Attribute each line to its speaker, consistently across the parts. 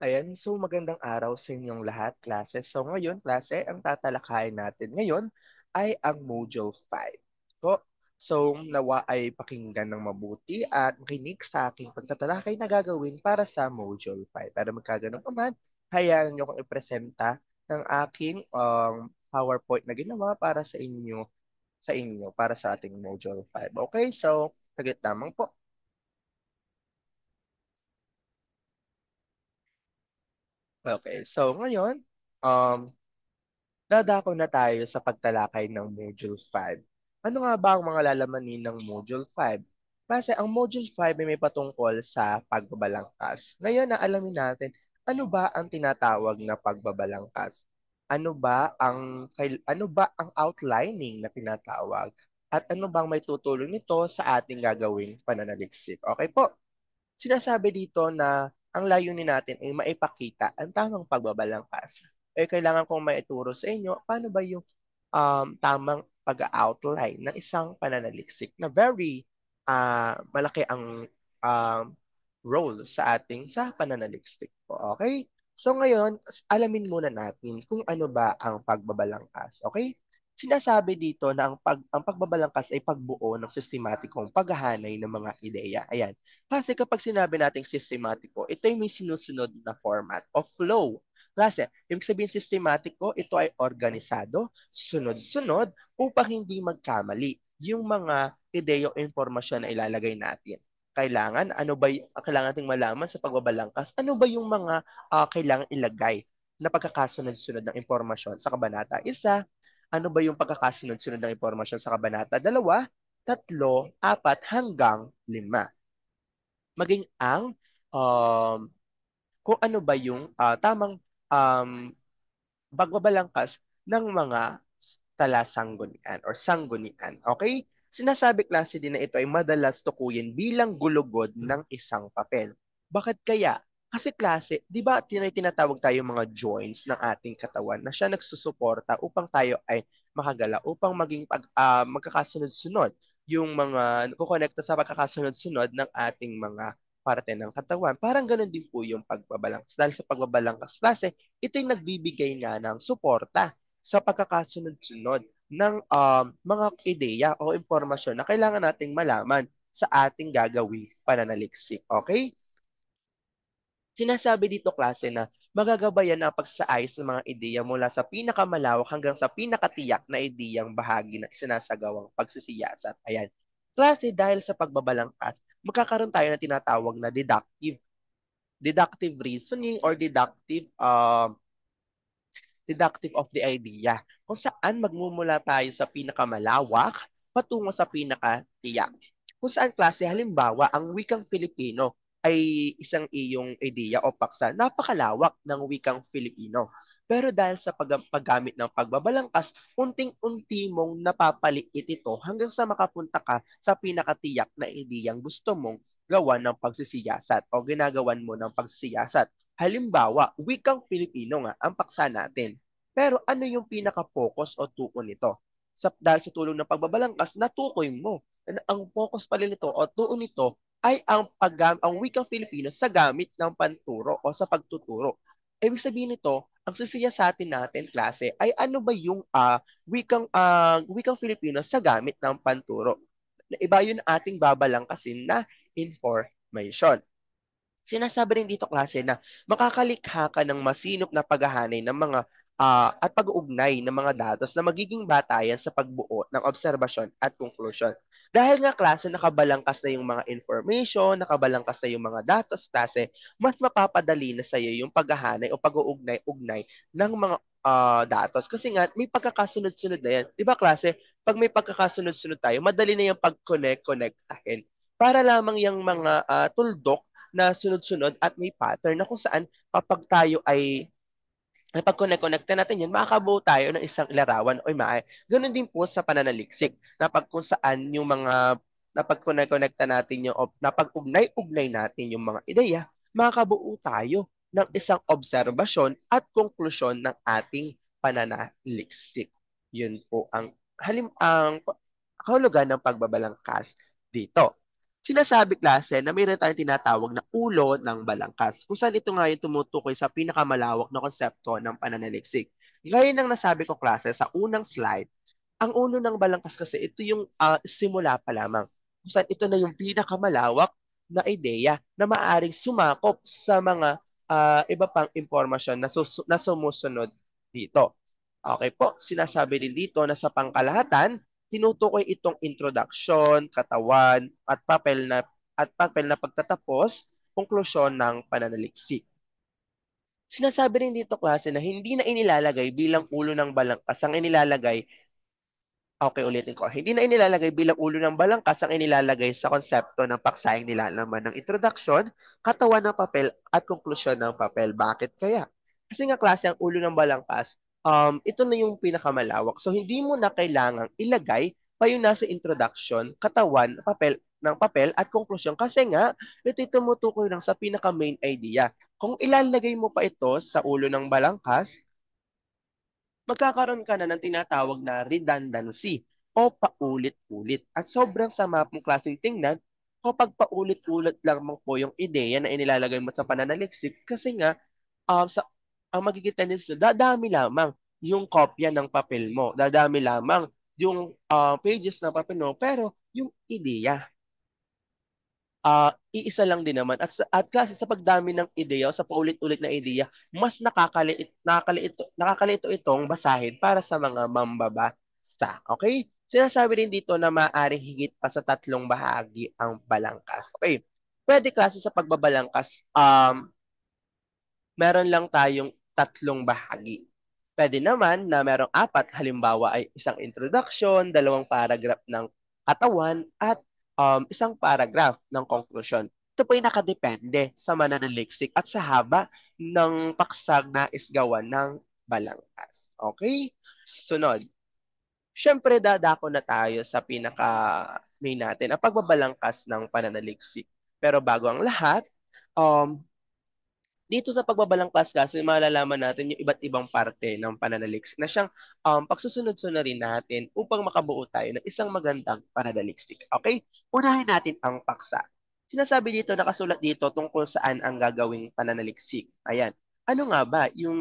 Speaker 1: Ayan, so magandang araw sa inyong lahat, klase. So ngayon, klase, ang tatalakayin natin ngayon ay ang Module 5. So nawa ay pakinggan ng mabuti at makinig sa aking pagtatalakay na gagawin para sa Module 5. Para magkaganon pa man, hayaan niyo kong ipresenta ng aking PowerPoint na ginawa para sa inyo, para sa ating Module 5. Okay, so saglit lamang po. Okay, so ngayon, um, dadako na tayo sa pagtalakay ng Module 5. Ano nga ba ang mga lalamanin ng Module 5? Kasi ang Module 5 ay may patungkol sa pagbabalangkas. Ngayon na alamin natin, ano ba ang tinatawag na pagbabalangkas? Ano ba ang outlining na tinatawag? At ano bang may tutulong nito sa ating gagawing pananaliksik? Okay po. Sinasabi dito na ang layunin natin ay maipakita ang tamang pagbabalangkas. Kailangan kong maituro sa inyo paano ba yung tamang pag-outline ng isang pananaliksik na very malaki ang um, role sa pananaliksik po. Okay? So ngayon, alamin muna natin kung ano ba ang pagbabalangkas. Okay? Sinasabi dito na ang pagbabalangkas ay pagbuo ng sistematikong paghahanay ng mga ideya. Ayan. Kasi kapag sinabi nating sistematiko, ito ay may sinusunod na format o flow. Kasi, ibig sabihin sistematiko, ito ay organisado, sunod-sunod, upang hindi magkamali yung mga ideya o informasyon na ilalagay natin. Kailangan nating malaman sa pagbabalangkas, ano ba yung mga kailangan ilagay na pagkakasunod-sunod ng impormasyon sa Kabanata 1, ano ba yung pagkakasunod-sunod ng impormasyon sa Kabanata 2, 3, 4, hanggang 5. Maging ang um, kung ano ba yung tamang um, pagbabalangkas ng mga talasanggunian or sanggunian. Okay? Sinasabi klase din na ito ay madalas tukuyin bilang gulugod ng isang papel. Bakit kaya? Kasi klase, di ba tinatawag tayo mga joints ng ating katawan na siya nagsusuporta upang tayo ay makagala, upang magkakasunod-sunod yung mga kukonekta sa pagkakasunod-sunod ng ating mga parte ng katawan. Parang ganun din po yung pagbabalangkas. Dahil sa pagbabalangkas klase, ito'y nagbibigay nga ng suporta sa pagkakasunod-sunod ng mga ideya o impormasyon na kailangan nating malaman sa ating gagawing pananaliksik. Okay? Sinasabi dito klase na magagabayan ang pagsaayos ng mga ideya mula sa pinakamalawak hanggang sa pinakatiyak na ideyang bahagi ng sinasagawang pagsisiyasat. Ayan. Klase dahil sa pagbabalangkas, magkakaroon tayo na tinatawag na deductive reasoning or deductive of the idea, kung saan magmumula tayo sa pinakamalawak patungo sa pinakatiyak. Kung saan klase, halimbawa, ang wikang Filipino ay isang iyong ideya o paksa, napakalawak ng wikang Filipino. Pero dahil sa paggamit ng pagbabalangkas, unting-unti mong napapaliit ito hanggang sa makapunta ka sa pinakatiyak na ideyang gusto mong gawan ng pagsisiyasat o ginagawan mo ng pagsisiyasat. Halimbawa, wikang Filipino nga ang paksa natin. Pero ano yung pinaka-focus o tuon nito? Dahil sa tulong ng pagbabalangkas, natukoy mo na ang focus pala nito o tuon nito ay ang wikang Filipino sa gamit ng panturo o sa pagtuturo. Ibig sabihin nito, ang sisiyasatin natin klase ay ano ba yung wikang Filipino sa gamit ng panturo. Na iba yun ating babalangkasin na information. Sinasabi rin dito klase na makakalikha ka ng masinop na paghahanay ng mga at pag-uugnay ng mga datos na magiging batayan sa pagbuo ng obserbasyon at konklusyon. Dahil nga klase nakabalangkas na yung mga information, nakabalangkas na yung mga datos klase, mas mapapadali na sa iyo yung paghahanay o pag-uugnay-ugnay ng mga datos. Kasi nga, may pagkakasunod-sunod na yan. Di ba klase, pag may pagkakasunod-sunod tayo, madali na yung pag-connect-connectahin para lamang yung mga tuldok na sunod-sunod at may pattern na kung saan kapag tayo ay pag connect-connecta natin yun, makakabuo tayo ng isang larawan o imahe. Ganun din po sa pananaliksik, na pag kung saan yung mga napag-connect-connecta natin yung, napag-ugnay-ugnay natin yung mga ideya, makakabuo tayo ng isang obserbasyon at konklusyon ng ating pananaliksik. Yun po ang kahulugan ng pagbabalangkas dito. Sinasabi klase na mayroon tayong tinatawag na ulo ng balangkas, kung saan ito nga yung tumutukoy sa pinakamalawak na konsepto ng pananaliksik. Gaya ng nasabi ko klase sa unang slide, ang ulo ng balangkas kasi ito yung simula pa lamang. Kung saan ito na yung pinakamalawak na ideya na maaaring sumakop sa mga iba pang impormasyon na, na sumusunod dito. Okay po, sinasabi din dito na sa pangkalahatan, tinutukoy itong introduction, katawan, at papel na pagtatapos, konklusyon ng pananaliksik. Sinasabi rin dito klase na hindi na inilalagay bilang ulo ng balangkas ang inilalagay. Okay, ulitin ko. Hindi na inilalagay bilang ulo ng balangkas ang inilalagay sa konsepto ng paksayang nilalaman ng introduction, katawan ng papel, at konklusyon ng papel. Bakit kaya? Kasi nga klase ang ulo ng balangkas, ito na yung pinakamalawak. So, hindi mo na kailangang ilagay pa yung nasa introduction, katawan, papel at konklusyon. Kasi nga, ito'y tumutukoy lang sa pinaka-main idea. Kung ilalagay mo pa ito sa ulo ng balangkas, magkakaroon ka na ng tinatawag na redundancy o paulit-ulit. At sobrang sama pong klaseng tingnan kapag paulit-ulit lang mo po yung ideya na inilalagay mo sa pananaliksik kasi nga ang magiging tendency dadami lamang yung kopya ng papel mo, dadami lamang yung pages ng papel mo, pero yung ideya iisa lang din naman at kasi sa pagdami ng ideya o sa paulit-ulit na ideya, mas nakakalito itong basahin para sa mga mambabasa. Okay? Sinasabi rin dito na maaaring higit pa sa 3 bahagi ang balangkas. Okay. Pwede kasi sa pagbabalangkas, meron lang tayong 3 bahagi. Pwede naman na merong 4, halimbawa ay isang introduction, 2 paragraph ng katawan, at isang paragraph ng conclusion. Ito po ay nakadepende sa mananaliksik at sa haba ng paksag na isgawan ng balangkas. Okay? Sunod. Siyempre, dadako na tayo sa pinaka-main natin, ang pagbabalangkas ng pananaliksik. Pero bago ang lahat, um, dito sa pagbabalangkas kasi malalaman natin yung iba't ibang parte ng pananaliksik na siyang pagsusunod-sunurin natin upang makabuo tayo ng isang magandang pananaliksik. Okay? Unahin natin ang paksa. Sinasabi dito, nakasulat dito tungkol saan ang gagawing pananaliksik. Ayan. Ano nga ba yung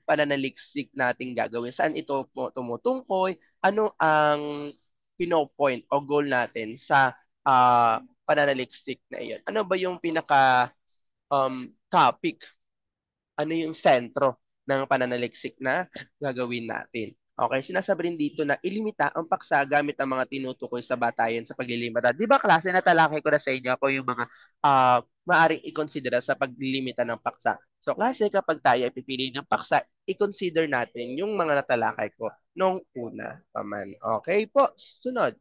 Speaker 1: pananaliksik nating gagawin? Saan ito po tumutungkoy? Ano ang pinopoint o goal natin sa pananaliksik na iyon? Ano ba yung pinaka topic, ano yung sentro ng pananaliksik na gagawin natin. Okay, sinasabi rin dito na ilimita ang paksa gamit ang mga tinutukoy sa batayan sa paglilimita. Di ba klase, natalakay ko na sa inyo ako yung mga maaring i-consider sa paglilimita ng paksa. So klase, kapag tayo ay pipili ng paksa, i-consider natin yung mga natalakay ko nung una pa man. Okay po, sunod.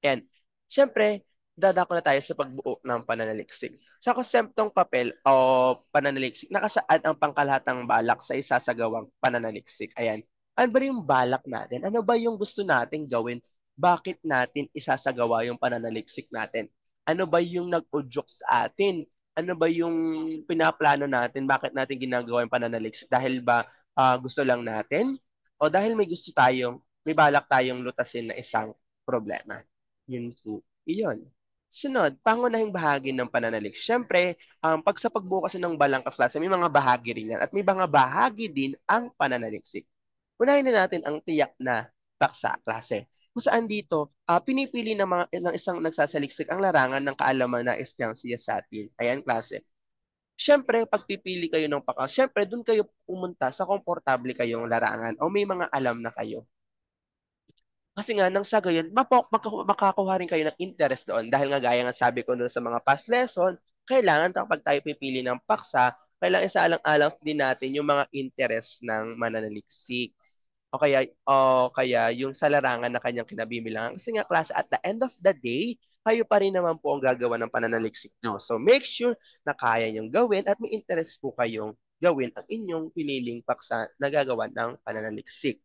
Speaker 1: And, syempre, dadako na tayo sa pagbuo ng pananaliksik. Sa konseptong papel o pananaliksik, nakasaad ang pangkalahatang balak sa isasagawang pananaliksik. Ayan. Ano ba yung balak natin? Ano ba yung gusto nating gawin? Bakit natin isasagawa yung pananaliksik natin? Ano ba yung nag-udyok sa atin? Ano ba yung pinaplano natin? Bakit natin ginagawa yung pananaliksik? Dahil ba gusto lang natin? O dahil may balak tayong lutasin na isang problema? Yun po. Iyon. Sunod, pangunahing bahagi ng pananaliksik. Siyempre, pag sa pagbukas ng balangkas klase, may mga bahagi rin yan. At may mga bahagi din ang pananaliksik. Unahin na natin ang tiyak na paksa klase. Kung saan dito, pinipili ng isang nagsasaliksik ang larangan ng kaalaman na isyang siya sa atin. Ayan, klase. Siyempre, pagpipili kayo ng paksa, siyempre, dun kayo pumunta sa komportable kayong larangan o may mga alam na kayo. Kasi nga, nang sa gayon, makakuha rin kayo ng interest doon. Dahil nga gaya nga sabi ko doon sa mga past lesson, kailangan kapag tayo pipili ng paksa, kailangan isaalang-alang din natin yung mga interest ng mananaliksik. O kaya yung sa larangan na kanyang kinabibilangan. Kasi nga klase, at the end of the day, kayo pa rin naman po ang gagawa ng pananaliksik nyo. So make sure na kaya nyong gawin at may interest po kayong gawin ang inyong piniling paksa na gagawa ng pananaliksik.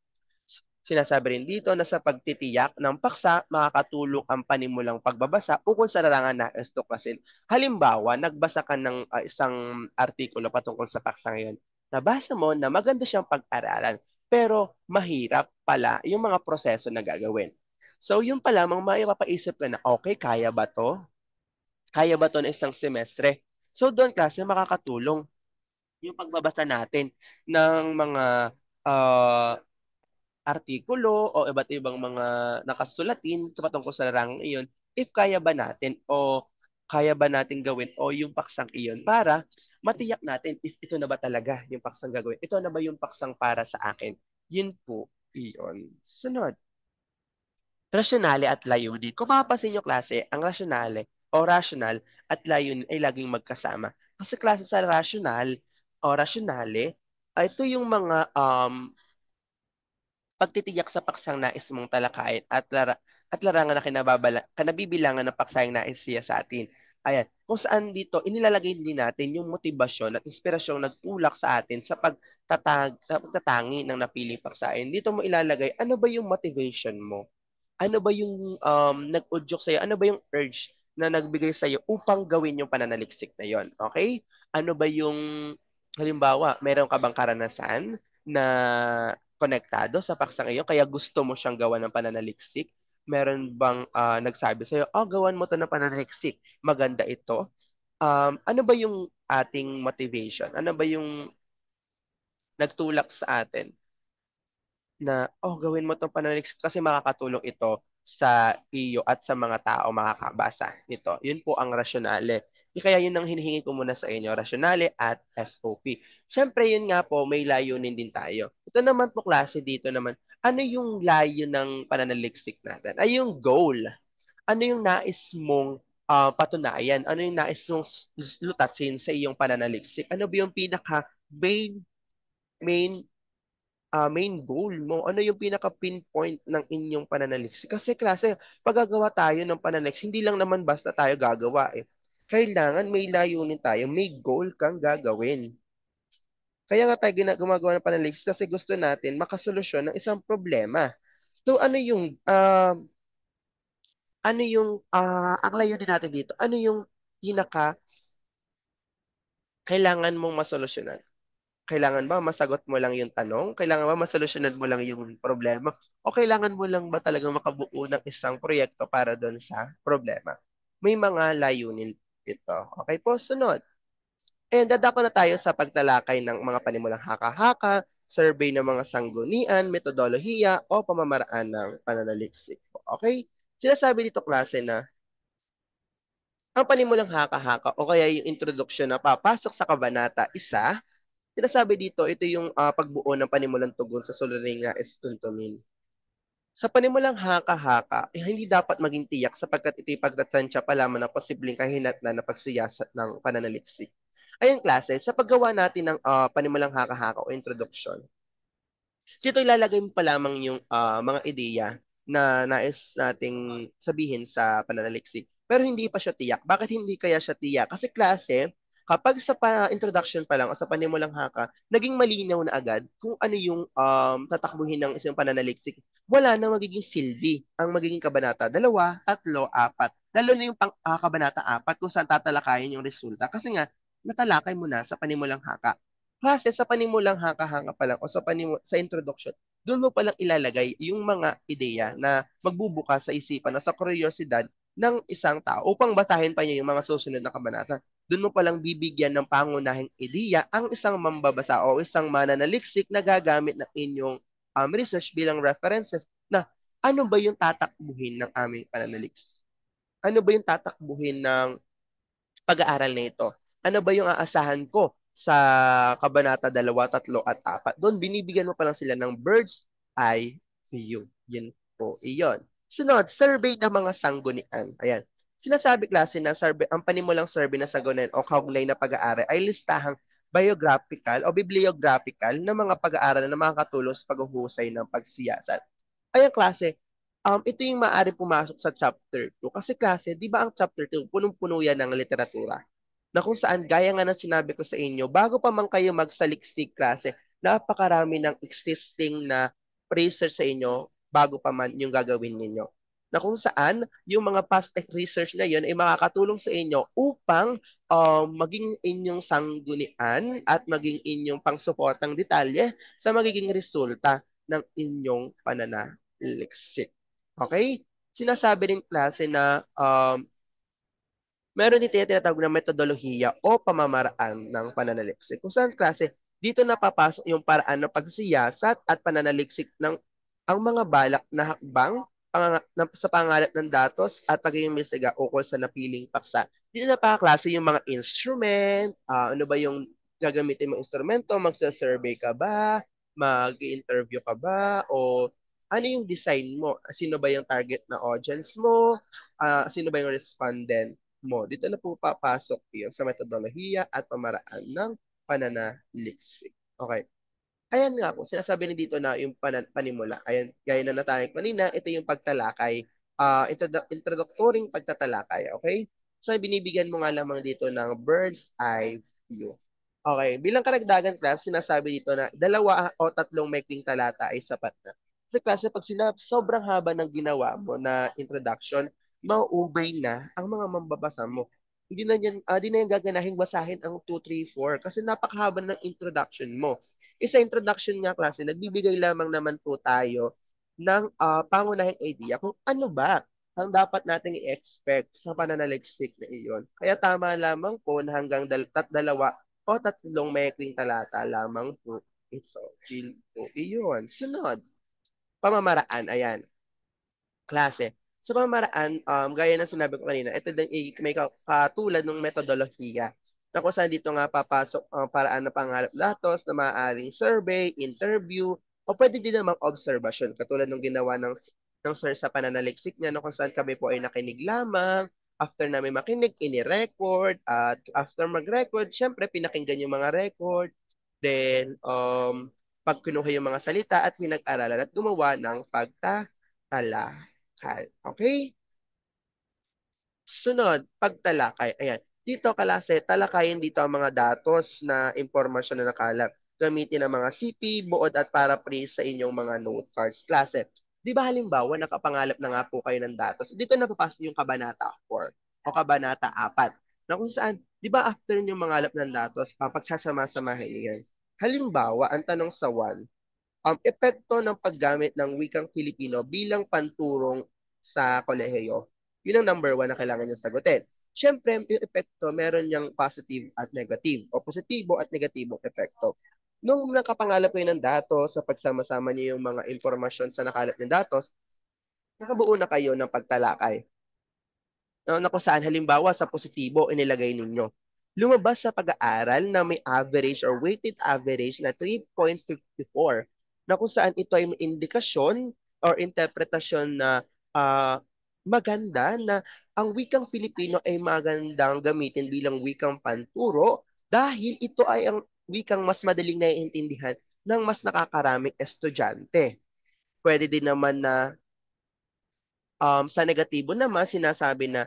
Speaker 1: Sinasabi rin dito na sa pagtitiyak ng paksa, makakatulong ang panimulang pagbabasa ukol sa larangan na tuklasin. Halimbawa, nagbasa ka ng isang artikulo patungkol sa paksa ngayon. Nabasa mo na maganda siyang pag-aralan, pero mahirap pala yung mga proseso na gagawin. So, yun pa lamang maipapaisip ka na, okay, kaya ba to? Kaya ba 'to ng isang semestre? So doon klase makakatulong yung pagbabasa natin ng mga ah, artikulo o iba't ibang mga nakasulatin patungkol sa larangang iyon, if kaya ba natin o kaya ba natin gawin o yung paksang iyon para matiyak natin if ito na ba talaga yung paksang gagawin. Ito na ba yung paksang para sa akin? Yun po, iyon. Sunod, rasyonale at layunin. Kung mapapansin nyo klase, ang rasyonale o rational at layunin ay laging magkasama. Kasi klase sa rational o rasyonale, ito yung mga pagtitiyak sa paksang nais mong talakayin at larangan na kanabibilangan ng paksang nais siya sa atin. Ayan, kung saan dito inilalagay din natin yung motibasyon at inspirasyong nagtulak sa atin sa pagtatangi ng napiling paksain. Dito mo ilalagay ano ba yung motivation mo? Ano ba yung nag-udyok sa'yo? Ano ba yung urge na nagbigay sa'yo upang gawin yung pananaliksik na yon? Okay? Ano ba yung, halimbawa, meron ka bang karanasan na konektado sa paksang iyo kaya gusto mo siyang gawan ng pananaliksik? Meron bang nagsabi sa'yo, oh, gawan mo to ng pananaliksik. Maganda ito. Ano ba yung ating motivation? Ano ba yung nagtulak sa atin na, oh, gawin mo 'tong pananaliksik kasi makakatulong ito sa iyo at sa mga tao makakabasa nito. Yun po ang rasyonale. Kaya yun ang hinihingi ko muna sa inyo, rasyonale at SOP. Siyempre, yun nga po, may layunin din tayo. Ito naman po klase dito naman, ano yung layo ng pananaliksik natin? Ay yung goal. Ano yung nais mong patunayan? Ano yung nais mong lutasin sa iyong pananaliksik? Ano ba yung pinaka main goal mo? Ano yung pinaka-pinpoint ng inyong pananaliksik? Kasi klase, pag gagawa tayo ng pananaliksik, hindi lang naman basta tayo gagawa eh. Kailangan may layunin tayo, may goal kang gagawin. Kaya nga tayo gumagawa ng pananaliksik kasi gusto natin makasolusyon ng isang problema. So ang layunin natin dito? Ano yung pinaka kailangan mong masolusyonan? Kailangan ba masagot mo lang yung tanong? Kailangan ba masolusyonan mo lang yung problema? O kailangan mo lang ba talagang makabuo ng isang proyekto para doon sa problema? May mga layunin ito. Okay po, sunod. And dadako na tayo sa pagtalakay ng mga panimulang haka-haka, survey ng mga sanggunian, metodolohiya, o pamamaraan ng pananaliksik. Okay? Sinasabi dito klase na ang panimulang haka-haka o kaya yung introduksyon na papasok sa kabanata 1. Sinasabi dito, ito yung pagbuo ng panimulang tugon sa suliraning nais tuntunin. Sa panimulang haka-haka, hindi dapat maging tiyak sapagkat ito'y pagtatansya pa lamang ng posibleng kahinatnan na pagsiyasat ng pananaliksik. Ayun klase, sa paggawa natin ng panimulang haka-haka o introduction, dito ilalagay mo pa lamang yung mga ideya na nais nating sabihin sa pananaliksik. Pero hindi pa siya tiyak. Bakit hindi kaya siya tiyak? Kasi klase, kapag sa introduction pa lang o sa panimulang haka, naging malinaw na agad kung ano yung tatakbuhin ng isang pananaliksik, wala na magiging silbi ang magiging kabanata 2, 3, 4. Lalo na yung kabanata 4 kung saan tatalakayin yung resulta. Kasi nga, natalakay mo na sa panimulang haka. Klase sa panimulang hanga-hanga pa lang o sa introduction, doon mo palang ilalagay yung mga ideya na magbubukas sa isipan o sa kuryosidad ng isang tao upang basahin pa niya yung mga susunod na kabanata. Doon mo palang bibigyan ng pangunahing ideya ang isang mambabasa o isang mananaliksik na gagamit ng inyong research bilang references na ano ba yung tatakbuhin ng aming pananaliksik? Ano ba yung tatakbuhin ng pag-aaral na ito? Ano ba yung aasahan ko sa kabanata 2, 3 at 4? Doon, binibigyan mo pa lang sila ng bird's eye view. Yun po, iyon. Sunod, survey ng mga sanggunian. Ayan. Sinasabi klase na survey, ang panimulang survey na sanggunian o kaugnay na pag-aaral ay listahang biographical o bibliographical na mga pag-aaral na makakatulong sa paghuhusay ng pagsiyasat. Ayan klase, ito yung maaari pumasok sa chapter 2. Kasi klase, di ba ang chapter 2, punong-puno yan ng literatura na kung saan, gaya nga ng sinabi ko sa inyo, bago pa man kayo magsaliksik klase, napakarami ng existing na research sa inyo bago pa man yung gagawin ninyo. Na kung saan, yung mga past research na yun ay makakatulong sa inyo upang maging inyong sanggunian at maging inyong pangsuportang detalye sa magiging resulta ng inyong pananaliksik. Okay? Sinasabi rin klase na meron din tinatawag na metodolohiya o pamamaraan ng pananaliksik. Kung saan klase, dito napapasok yung paraan ng pagsiyasat at pananaliksik ng ang mga balak na hakbang sa pangalat ng datos at pag-iimbestiga ukol sa napiling paksa. Dito napakaklase yung mga instrument, ano ba yung gagamitin mong instrumento, magsa-survey ka ba, mag-interview ka ba, o ano yung design mo? Sino ba yung target na audience mo? Sino ba yung respondent mo? Dito na po papasok yung sa metodolohiya at pamaraan ng pananaliksik. Okay. Ayan nga po, sinasabi rin dito na yung panimula. Ayan, gaya na natayag kanina, ito yung pagtalakay, introductory pagtatalakay, okay? So, binibigyan mo nga lamang dito ng bird's eye view. Okay, bilang karagdagan class, sinasabi dito na dalawa o tatlong maikling talata ay sapat na. Sa klase, pag sobrang haba ng ginawa mo na introduction, mauubay na ang mga mambabasa mo. Hindi na yan gaganahing basahin ang 2, 3, 4 kasi napakahaba ng introduction mo. Isa introduction nga klase, nagbibigay lamang naman po tayo ng pangunahing idea kung ano ba ang dapat nating i-expect sa pananaliksik na iyon. Kaya tama lamang po na hanggang dalawa o tatlong maikling talata lamang po ito. Feel po iyon. Sunod, pamamaraan. Ayan klase. Sa pamamaraan, gaya ng sinabi ko kanina, ito din may katulad ng metodolohiya na kung saan dito nga papasok ang paraan ng pangalap datos na maaaring survey, interview, o pwede din namang observation, katulad ng ginawa ng sir sa pananaliksik niya na kung saan kami po ay nakinig lamang, after namin makinig, ini-record, at after mag-record, syempre pinakinggan yung mga record, then pag kinuha yung mga salita at pinag-aralan at gumawa ng pagtatala. Okay? Sunod, pagtalakay. Ayan. Dito kalase, talakayin dito ang mga datos na impormasyon na nakalap. Gamitin ang mga CP, buod at paraphrase sa inyong mga note cards. Klase, di ba halimbawa nakapangalap na nga po kayo ng datos? Dito napapasok yung kabanata 4 o kabanata 4 na kung saan, di ba after yung mangalap ng datos, pagsasama-samahin yan. Halimbawa, ang tanong sa 1, epekto ng paggamit ng wikang Filipino bilang panturong sa kolehiyo. Yun ang number 1 na kailangan nyo sagutin. Siyempre, yung epekto, meron niyang positive at negative o positibo at negatibong epekto. Nung nakapangalap kayo ng datos sa pagsama-sama niyo yung mga impormasyon sa nakalat ng datos, nakabuo na kayo ng pagtalakay na kung saan halimbawa sa positibo inilagay ninyo. Lumabas sa pag-aaral na may average or weighted average na 3.54 na kung saan ito ay may indikasyon or interpretasyon na ah, maganda na ang wikang Filipino ay magandang gamitin bilang wikang panturo dahil ito ay ang wikang mas madaling naiintindihan ng mas nakakaraming estudyante. Pwede din naman na sa negatibo naman sinasabi na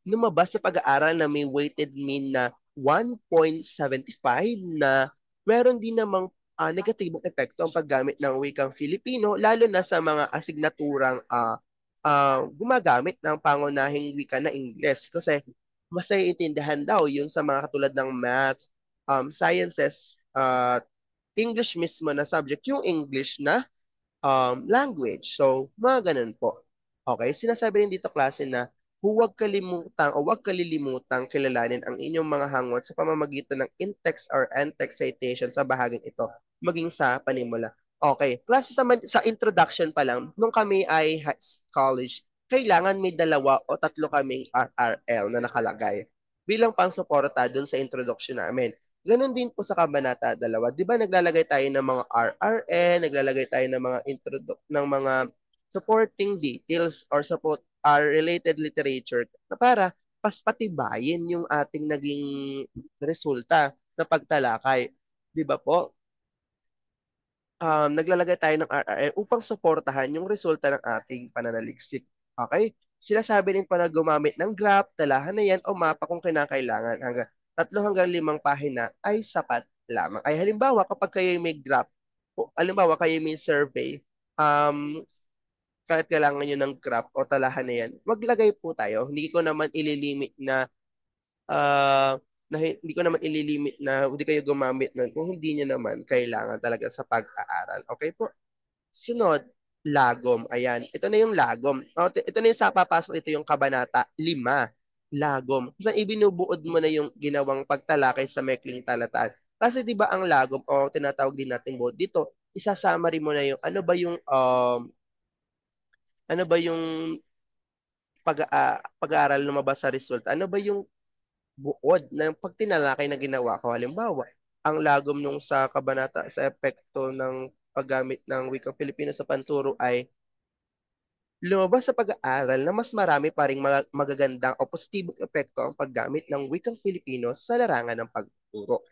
Speaker 1: lumabas sa pag-aaral na may weighted mean na 1.75 na meron din namang negatibong epekto ang paggamit ng wikang Filipino lalo na sa mga asignaturang gumagamit ng pangunahing wika na Ingles kasi mas naiintindihan daw yun sa mga katulad ng math, sciences, English mismo na subject, yung English na language. So, mga ganun po. Okay, sinasabi rin dito klase na huwag kalimutan o huwag kalilimutang kilalanin ang inyong mga hangot sa pamamagitan ng in-text or end-text citation sa bahaging ito, maging sa panimula. Okay, klase sa introduction pa lang, nung kami ay college, kailangan may dalawa o tatlo kaming RRL na nakalagay bilang pang-suporta dun sa introduction namin. Ganon din po sa Kabanata 2. 'Di ba naglalagay tayo ng mga RRN, naglalagay tayo ng mga ng mga supporting details or support related literature na para paspatibayin yung ating naging resulta na pagtalakay. 'Di ba po? Naglalagay tayo ng RRN upang suportahan yung resulta ng ating pananaliksik. Okay? Sinasabi rin pa na gumamit ng graph, talahan na yan o mapa kung kinakailangan. 3 hanggang 5 pahina ay sapat lamang. Ay halimbawa, kapag kayo may graph, halimbawa kayo may survey, kahit kailangan nyo ng graph o talahan na yan, maglagay po tayo. Hindi ko naman ililimit na hindi ko naman ililimit na hindi kayo gumamit nun kung hindi nyo naman kailangan talaga sa pag-aaral. Okay po? Sunod, lagom. Ayan. Ito na yung lagom. Ito na yung sa papasok. Ito yung kabanata 5. lagom. Kung saan ibinubuod mo na yung ginawang pagtalakay sa maikling talataan. Kasi 'di ba ang lagom o tinatawag din nating buod dito, isa-summary mo na yung ano ba yung pag-aaral lumabas sa result. Ano ba yung buod ng 'pag tinalakay na ginawa ko. Halimbawa, ang lagom nung sa kabanata sa epekto ng paggamit ng wikang Filipino sa panturo ay lumabas sa pag-aaral na mas marami pa ring magagandang o positibong epekto ang paggamit ng wikang Filipino sa larangan ng pagtuturo.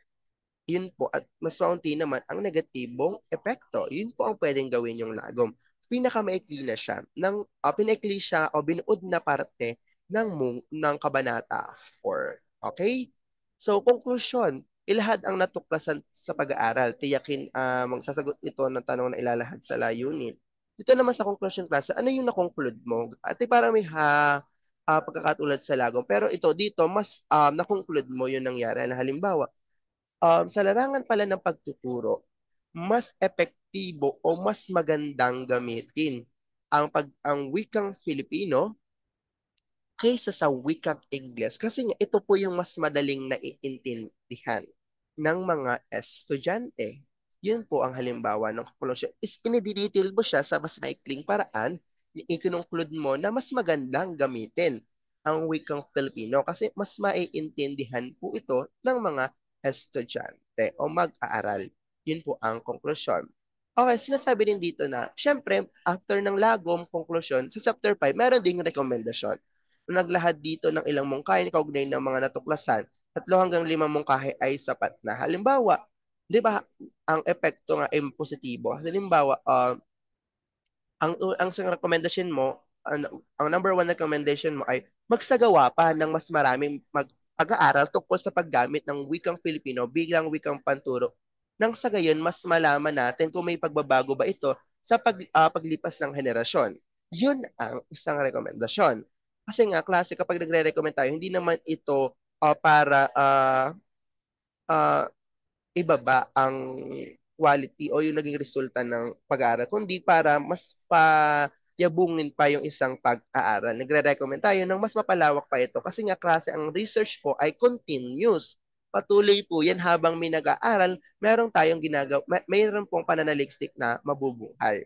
Speaker 1: Yun po at mas maunti naman ang negatibong epekto. Yun po ang pwedeng gawin yung lagom. Pinakamaikli na siya pinaikli siya o binuod na parte ng kabanata 4. Okay? So, konklusyon, ilahad ang natuklasan sa pag-aaral. Tiyakin magsasagot ito ng tanong na ilalahad sa layunin. Dito naman sa conclusion class, ano yung na-conclude mo? Ate, parang may pagkakatulad sa lagom. Pero ito, dito, mas na-conclude mo yung nangyari. Na halimbawa, sa larangan pala ng pagtuturo, mas epektibo o mas magandang gamitin ang wikang Filipino kaysa sa wikang Ingles. Kasi nga, ito po yung mas madaling naiintindihan ng mga estudyante. Yun po ang halimbawa ng conclusion. Inididetail mo siya sa mas maikling paraan, i-conclude mo na mas magandang gamitin ang wikang Filipino kasi mas maiintindihan po ito ng mga estudyante o mag-aaral. Yun po ang conclusion. Okay, sinasabi din dito na, syempre, after ng lagom, conclusion, sa chapter 5, meron ding rekomendasyon. Naglahad dito ng ilang mungkahi kaugnay ng mga natuklasan, 3 hanggang 5 mungkahi ay sapat na. Halimbawa, di ba, ang epekto nga ay positibo. Halimbawa, ang isang recommendation mo, ang number one recommendation mo ay magsagawa pa ng mas maraming pag-aaral tungkol sa paggamit ng wikang Filipino bilang wikang panturo. Nang sa gayon, mas malaman natin kung may pagbabago ba ito sa paglipas ng henerasyon. Yun ang isang rekomendasyon. Kasi nga, klase, kapag nagre-recommend tayo, hindi naman ito para uh, ibaba ang quality o yung naging resulta ng pag-aaral, kundi para mas payabungin pa yung isang pag-aaral. Nagre-recommend tayo ng mas mapalawak pa ito kasi nga klase ang research po ay continuous. Patuloy po yan habang may nag-aaral, meron tayong ginagawa, mayroon pong pananaliksik na mabubuhay.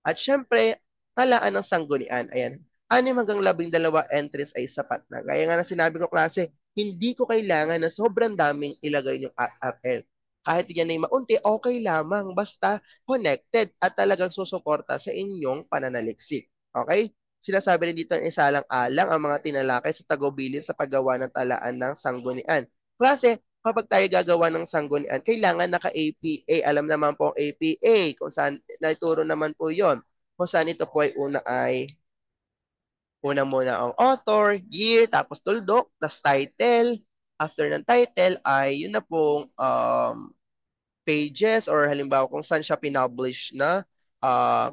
Speaker 1: At syempre, talaan ng sanggunian. Ayan. 6 hanggang 12 entries ay sapat na. Gaya nga na sinabi ko klase, hindi ko kailangan na sobrang daming ilagay yung RRL. Kahit yan ay maunti, okay lamang. Basta connected at talagang susuporta sa inyong pananaliksik. Okay? Sinasabi rin dito ng isa lang alang ang mga tinalakay sa tagubilin sa paggawa ng talaan ng sanggunian. Klase, kapag tayo gagawa ng sanggunian, kailangan naka-APA. Alam naman po ang APA, kung saan naituro naman po yon. Kung saan ito po una muna ang author, year, tapos tuldok, tapos title. After ng title ay yun na pong pages or halimbawa kung saan siya pinublish na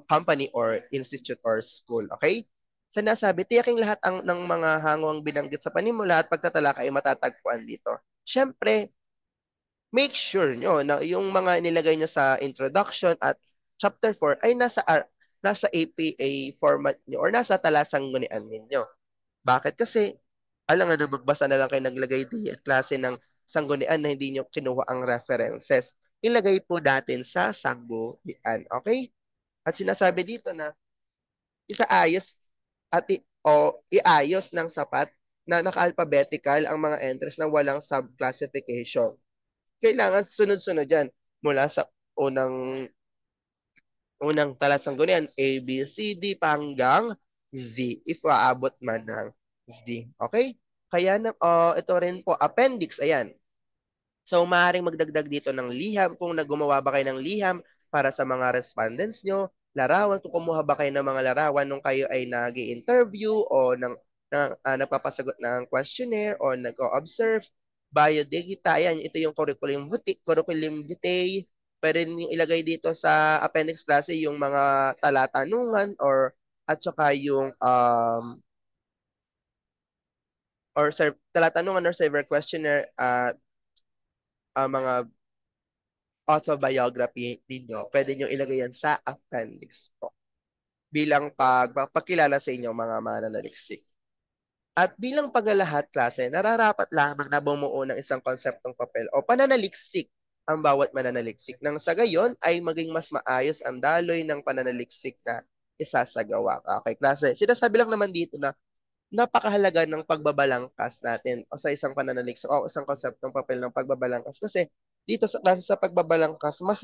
Speaker 1: company or institute or school. Okay? Sa nasabi, tiyaking lahat ng mga hangwang binanggit sa panimula at pagtatalakay ay matatagpuan dito. Siyempre, make sure nyo na yung mga nilagay nyo sa introduction at chapter 4 ay nasa APA format nyo or nasa talasang ngunian ninyo. Bakit? Kasi, alam nga, magbasa na lang kayo naglagay di at klase ng sanggunian na hindi nyo kinuha ang references. Ilagay po natin sa sanggunian. Okay? At sinasabi dito na isaayos o iayos ng sapat na naka-alphabetical ang mga entries na walang subclassification. Kailangan sunod-sunod yan mula sa unang unang talasanggunian A, B, C, D pa hanggang Z if aabot man ng Z. Okay? Kaya ito rin po appendix, ayan. So, maaaring magdagdag dito ng liham kung naggumawa ba kayo ng liham para sa mga respondents nyo, larawan kung kumuha ba kayo ng mga larawan nung kayo ay nag interview o nagpapasagot ng questionnaire o nag-observe, biodata, yan, ito yung curriculum vitae, pwede rin ilagay dito sa appendix klase yung mga talatanungan at saka yung talatanungan or survey questionnaire at mga autobiography ninyo, pwede nyo ilagay yan sa appendix po bilang pagpakilala sa inyong mga mananaliksik. At bilang paglalahat klase, nararapat lamang na bumuo ng isang konseptong papel o pananaliksik ang bawat mananaliksik nang sa gayon ay maging mas maayos ang daloy ng pananaliksik na isasagawa. Okay, klase. Sinasabi lang naman dito na napakahalaga ng pagbabalangkas natin o sa isang pananaliksik o isang konseptong papel ng pagbabalangkas kasi dito sa klase sa pagbabalangkas mas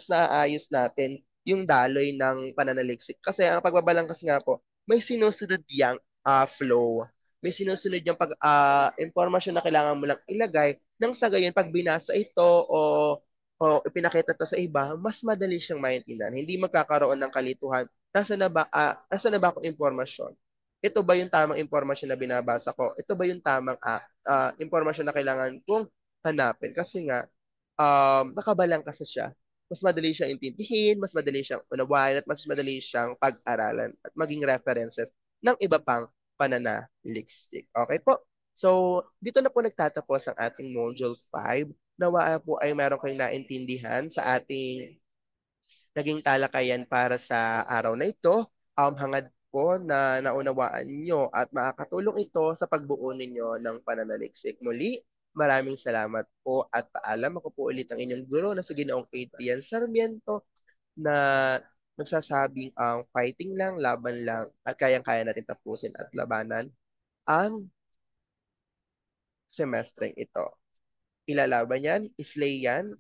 Speaker 1: naaayos natin yung daloy ng pananaliksik kasi ang pagbabalangkas nga po may sinusunod yang flow, may sinusunod yung impormasyon na kailangan mo lang ilagay nang sa gayon pag binasa ito o ipinakita to sa iba mas madali siyang maintindihan, hindi magkakaroon ng kalituhan. Nasa na ba akong impormasyon? Ito ba yung tamang impormasyon na binabasa ko? Ito ba yung tamang impormasyon na kailangan kong hanapin? Kasi nga, nakabalang kasi siya. Mas madali siyang intindihin, mas madali siyang unawain, at mas madali siyang pag-aralan at maging references ng iba pang pananaliksik. Okay po? So, dito na po nagtatapos ang ating Module 5. Nawa po ay meron kayong naintindihan sa ating naging talakayan para sa araw na ito. Hangad po na naunawaan nyo at makakatulong ito sa pagbuo ninyo ng pananaliksik. Muli, maraming salamat po at paalam. Ako po ulit ang inyong guro na si Ginoong Adrian Sarmiento na nagsasabing ang fighting lang, laban lang at kayang-kaya natin tapusin at labanan ang semestreng ito. Ilalaban yan, islay yan,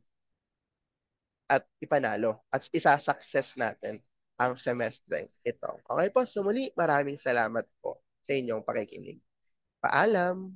Speaker 1: at ipanalo at isa-success natin ang semestre ito. Okay po, so muli maraming salamat po sa inyong pakikinig. Paalam!